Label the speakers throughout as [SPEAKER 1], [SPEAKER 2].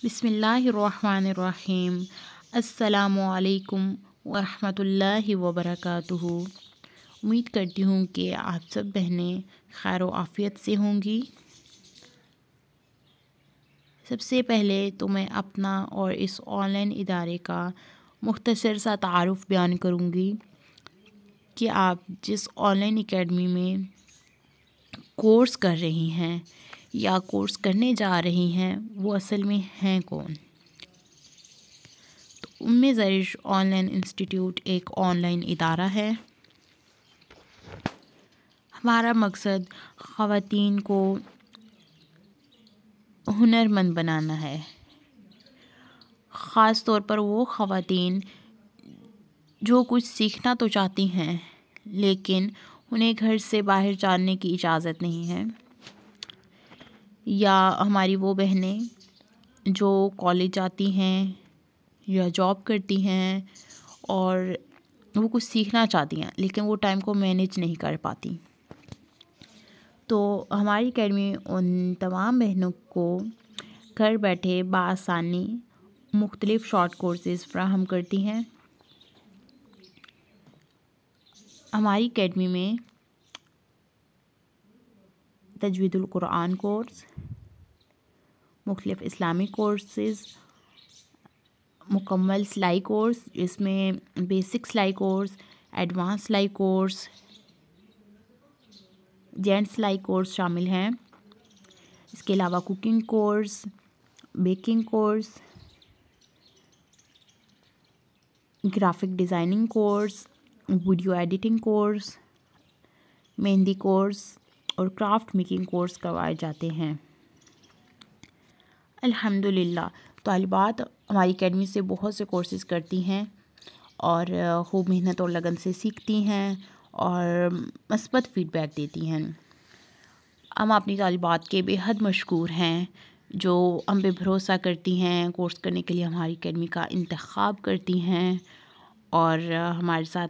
[SPEAKER 1] बिस्मिल्लाहिर्रहमानिर्रहीम। अस्सलामुअलैकुम वरहमतुल्लाहि वबरकातुहू। उम्मीद करती हूँ कि आप सब बहनें खैर आफ़ियत से होंगी। सबसे पहले तो मैं अपना और इस ऑनलाइन इदारे का मुख्तसर सा तारुफ़ बयान करूँगी कि आप जिस ऑनलाइन एकेडमी में कोर्स कर रही हैं या कोर्स करने जा रही हैं वो असल में हैं कौन। तो उम्मे ज़रिश ऑनलाइन इंस्टीट्यूट एक ऑनलाइन इदारा है। हमारा मकसद ख़वातीन को हुनरमंद बनाना है, ख़ास तौर पर वो ख़वातीन जो कुछ सीखना तो चाहती हैं लेकिन उन्हें घर से बाहर जाने की इजाज़त नहीं है, या हमारी वो बहनें जो कॉलेज जाती हैं या जॉब करती हैं और वो कुछ सीखना चाहती हैं लेकिन वो टाइम को मैनेज नहीं कर पाती। तो हमारी एकेडमी उन तमाम बहनों को घर बैठे बआसानी मुख्तलिफ़ शॉर्ट कोर्सेज़ फ़राहम करती हैं। हमारी एकेडमी में तजवीदुल कुरान कोर्स, मुख्तलिफ़ इस्लामिक कोर्सेज़, मुकम्मल सिलाई कोर्स जिसमें बेसिक सिलाई कोर्स, एडवांस सिलाई कोर्स, जेंट्स सिलाई कोर्स शामिल हैं। इसके अलावा cooking course, baking course, graphic designing course, video editing course, mehndi course और क्राफ्ट मेकिंग कोर्स करवाए जाते हैं। अल्हम्दुलिल्लाह तालिबात हमारी एकेडमी से बहुत से कोर्सेज़ करती हैं और खूब मेहनत और लगन से सीखती हैं और मस्बत फ़ीडबैक देती हैं। हम अपनी तालिबात के बेहद मशकूर हैं जो हम पे भरोसा करती हैं, कोर्स करने के लिए हमारी एकेडमी का इंतखाब करती हैं और हमारे साथ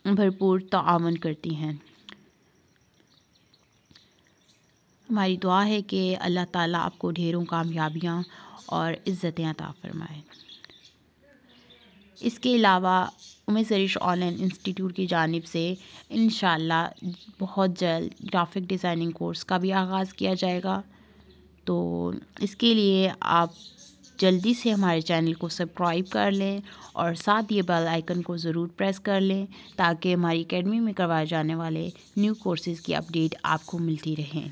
[SPEAKER 1] भरपूर ताआवन करती हैं। हमारी दुआ है कि अल्लाह ताला आपको ढेरों कामयाबियाँ और इज़्ज़तें अता फ़रमाए। इसके अलावा उम्मे ज़रिश ऑनलाइन इंस्टीट्यूट की जानिब से इंशाअल्लाह बहुत जल्द ग्राफिक डिज़ाइनिंग कोर्स का भी आगाज़ किया जाएगा। तो इसके लिए आप जल्दी से हमारे चैनल को सब्सक्राइब कर लें और साथ ये बेल आइकन को ज़रूर प्रेस कर लें ताकि हमारी एकेडमी में करवाए जाने वाले न्यू कोर्सेज़ की अपडेट आपको मिलती रहें।